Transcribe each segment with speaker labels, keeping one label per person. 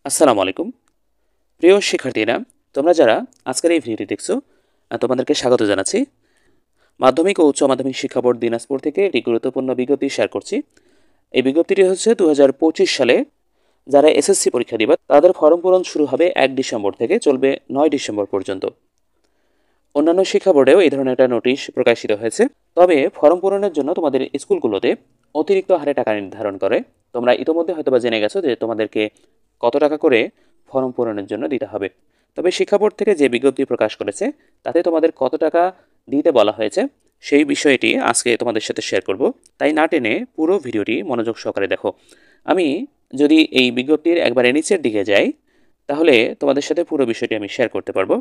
Speaker 1: আসসালামু আলাইকুম। প্রিয় শিক্ষার্থীরা, তোমরা যারা আজকের এই ভিডিওটি দেখছো, তোমাদেরকে স্বাগত জানাচ্ছি। মাধ্যমিক ও উচ্চ মাধ্যমিক শিক্ষা বোর্ড দিনাজপুর থেকে একটি গুরুত্বপূর্ণ বিজ্ঞপ্তি শেয়ার করছি। এই বিজ্ঞপ্তিটি হচ্ছে 2025 সালে যারা এসএসসি পরীক্ষা দিবে তাদের ফর্ম পূরণ শুরু হবে 1 ডিসেম্বর থেকে, চলবে 9 ডিসেম্বর পর্যন্ত। অন্যান্য শিক্ষা বোর্ডেও এই ধরনের একটা নোটিশ প্রকাশিত হয়েছে। তবে ফর্ম পূরণের জন্য তোমাদের স্কুলগুলোতে অতিরিক্ত হারে টাকা নির্ধারণ করে। তোমরা ইতোমধ্যে হয়তোবা জেনে গেছো যে তোমাদেরকে কত টাকা করে ফর্ম পূরণের জন্য দিতে হবে। তবে শিক্ষা বোর্ড থেকে যে বিজ্ঞপ্তি প্রকাশ করেছে তাতে তোমাদের কত টাকা দিতে বলা হয়েছে সেই বিষয়টি আজকে তোমাদের সাথে শেয়ার করব। তাই না টেনে পুরো ভিডিওটি মনোযোগ সহকারে দেখো। আমি যদি এই বিজ্ঞপ্তির একবারে নিচের দিকে যাই তাহলে তোমাদের সাথে পুরো বিষয়টি আমি শেয়ার করতে পারবো।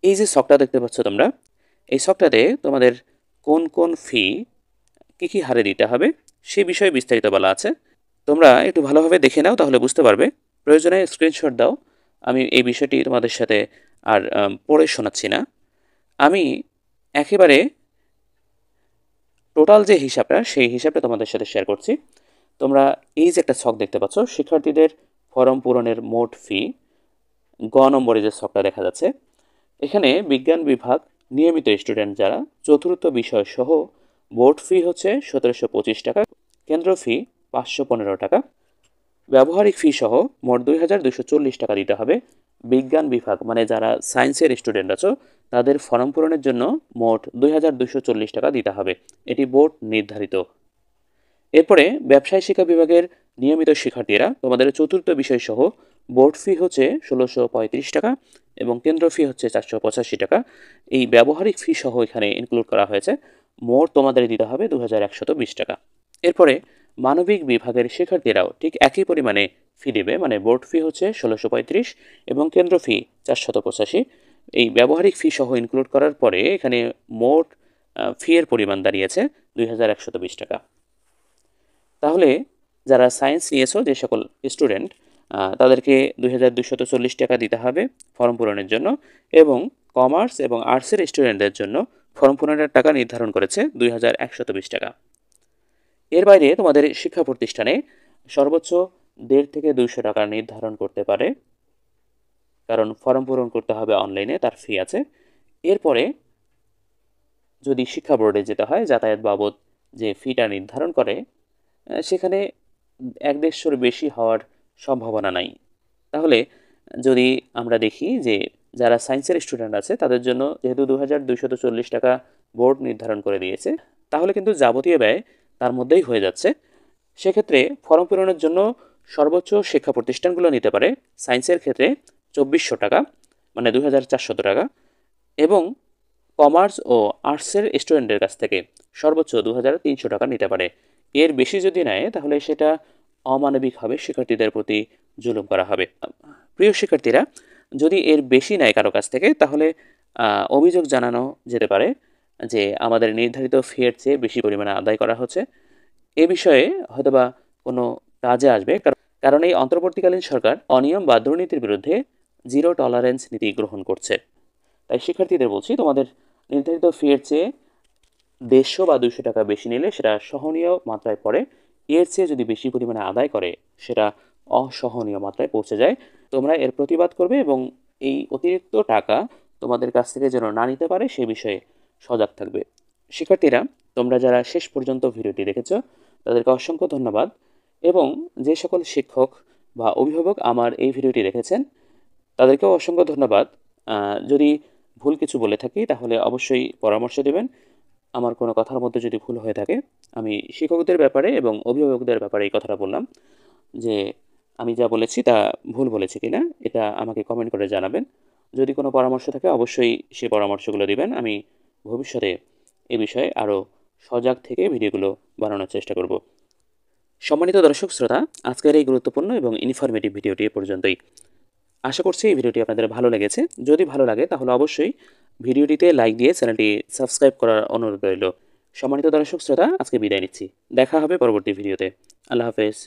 Speaker 1: এই যে ছকটা দেখতে পাচ্ছ তোমরা, এই ছকটাতে তোমাদের কোন কোন ফি কী কী হারে দিতে হবে সে বিষয়ে বিস্তারিত বলা আছে। তোমরা একটু ভালোভাবে দেখে নাও, তাহলে বুঝতে পারবে। প্রয়োজনে স্ক্রিনশট দাও। আমি এই বিষয়টি তোমাদের সাথে আর পড়ে শোনাচ্ছি না। আমি একেবারে টোটাল যে হিসাবটা সেই হিসাবটা তোমাদের সাথে শেয়ার করছি। তোমরা এই যে একটা ছক দেখতে পাচ্ছ, শিক্ষার্থীদের ফর্ম পূরণের মোট ফি, গ নম্বরে যে ছকটা দেখা যাচ্ছে, এখানে বিজ্ঞান বিভাগ নিয়মিত স্টুডেন্ট যারা চতুর্থ বিষয় সহ বোর্ড ফি হচ্ছে 1725 টাকা, কেন্দ্র ফি 515 টাকা, ব্যবহারিক ফি সহ মোট 2240 টাকা দিতে হবে। বিজ্ঞান বিভাগ মানে যারা সায়েন্সের স্টুডেন্ট আছো তাদের ফর্ম পূরণের জন্য মোট 2240 টাকা দিতে হবে। এটি বোর্ড নির্ধারিত। এরপরে ব্যবসায় শিক্ষা বিভাগের নিয়মিত শিক্ষার্থীরা তোমাদের চতুর্থ বিষয় সহ বোর্ড ফি হচ্ছে 1635 টাকা এবং কেন্দ্র ফি হচ্ছে 485 টাকা। এই ব্যবহারিক ফি সহ এখানে ইনক্লুড করা হয়েছে। মোট তোমাদের দিতে হবে 2120 টাকা। এরপরে মানবিক বিভাগের শিক্ষার্থীরাও ঠিক একই পরিমাণে ফি দেবে, মানে বোর্ড ফি হচ্ছে 1635 এবং কেন্দ্র ফি 485। এই ব্যবহারিক ফি সহ ইনক্লুড করার পরে এখানে মোট ফি এর পরিমাণ দাঁড়িয়েছে 2120 টাকা। তাহলে যারা সায়েন্স নিয়েছো যে সকল স্টুডেন্ট, তাদেরকে 2240 টাকা দিতে হবে ফর্ম পূরণের জন্য, এবং কমার্স এবং আর্টসের স্টুডেন্টদের জন্য ফর্ম পূরণের টাকা নির্ধারণ করেছে 2120 টাকা। এর বাইরে তোমাদের শিক্ষা প্রতিষ্ঠানে সর্বোচ্চ 1.5 থেকে 200 টাকা নির্ধারণ করতে পারে, কারণ ফর্ম পূরণ করতে হবে অনলাইনে, তার ফি আছে। এরপরে যদি শিক্ষা বোর্ডে যেতে হয়, যাতায়াত বাবদ যে ফিটা নির্ধারণ করে সেখানে 1-150 বেশি হওয়ার সম্ভাবনা নাই। তাহলে যদি আমরা দেখি যে যারা সায়েন্সের স্টুডেন্ট আছে তাদের জন্য যেহেতু 2240 টাকা বোর্ড নির্ধারণ করে দিয়েছে, তাহলে কিন্তু যাবতীয় ব্যয় তার মধ্যেই হয়ে যাচ্ছে। সেক্ষেত্রে ফর্ম পূরণের জন্য সর্বোচ্চ শিক্ষা প্রতিষ্ঠানগুলো নিতে পারে সায়েন্সের ক্ষেত্রে 2400 টাকা, মানে 2400 টাকা, এবং কমার্স ও আর্টসের স্টুডেন্টের কাছ থেকে সর্বোচ্চ 2300 টাকা নিতে পারে। এর বেশি যদি নেয় তাহলে সেটা অমানবিক হবে, শিক্ষার্থীদের প্রতি জুলুম করা হবে। প্রিয় শিক্ষার্থীরা, যদি এর বেশি নেয় কারো কাছ থেকে তাহলে অভিযোগ জানানো যেতে পারে যে আমাদের নির্ধারিত ফি-এর চেয়ে বেশি পরিমাণে আদায় করা হচ্ছে। এ বিষয়ে হয়তোবা কোনো কাজে আসবে, কারণ এই অন্তর্বর্তীকালীন সরকার অনিয়ম বা দুর্নীতির বিরুদ্ধে জিরো টলারেন্স নীতি গ্রহণ করছে। তাই শিক্ষার্থীদের বলছি, তোমাদের নির্ধারিত ফি-এর চেয়ে 150 বা 200 টাকা বেশি নিলে সেটা সহনীয় মাত্রায় পড়ে। এর চেয়ে যদি বেশি পরিমাণে আদায় করে সেটা অসহনীয় মাত্রায় পৌঁছে যায়। তোমরা এর প্রতিবাদ করবে এবং এই অতিরিক্ত টাকা তোমাদের কাছ থেকে যেন না নিতে পারে সে বিষয়ে সজাগ থাকবে। শিক্ষার্থীরা, তোমরা যারা শেষ পর্যন্ত ভিডিওটি দেখেছো তাদেরকে অসংখ্য ধন্যবাদ, এবং যে সকল শিক্ষক বা অভিভাবক আমার এই ভিডিওটি দেখেছেন তাদেরকেও অসংখ্য ধন্যবাদ। যদি ভুল কিছু বলে থাকি তাহলে অবশ্যই পরামর্শ দেবেন। আমার কোনো কথার মধ্যে যদি ভুল হয়ে থাকে, আমি শিক্ষকদের ব্যাপারে এবং অভিভাবকদের ব্যাপারে এই কথাটা বললাম যে আমি যা বলেছি তা ভুল বলেছি কিনা এটা আমাকে কমেন্ট করে জানাবেন। যদি কোনো পরামর্শ থাকে অবশ্যই সেই পরামর্শগুলো দিবেন। আমি ভবিষ্যতে এ বিষয়ে আরও সজাগ থেকে ভিডিওগুলো বানানোর চেষ্টা করব। সম্মানিত দর্শক শ্রোতা, আজকের এই গুরুত্বপূর্ণ এবং ইনফরমেটিভ ভিডিওটি এ পর্যন্তই। আশা করছি এই ভিডিওটি আপনাদের ভালো লেগেছে। যদি ভালো লাগে তাহলে অবশ্যই ভিডিওটিতে লাইক দিয়ে চ্যানেলটি সাবস্ক্রাইব করার অনুরোধ রইল। সম্মানিত দর্শক শ্রোতা, আজকে বিদায় নিচ্ছি। দেখা হবে পরবর্তী ভিডিওতে। আল্লাহ হাফেজ।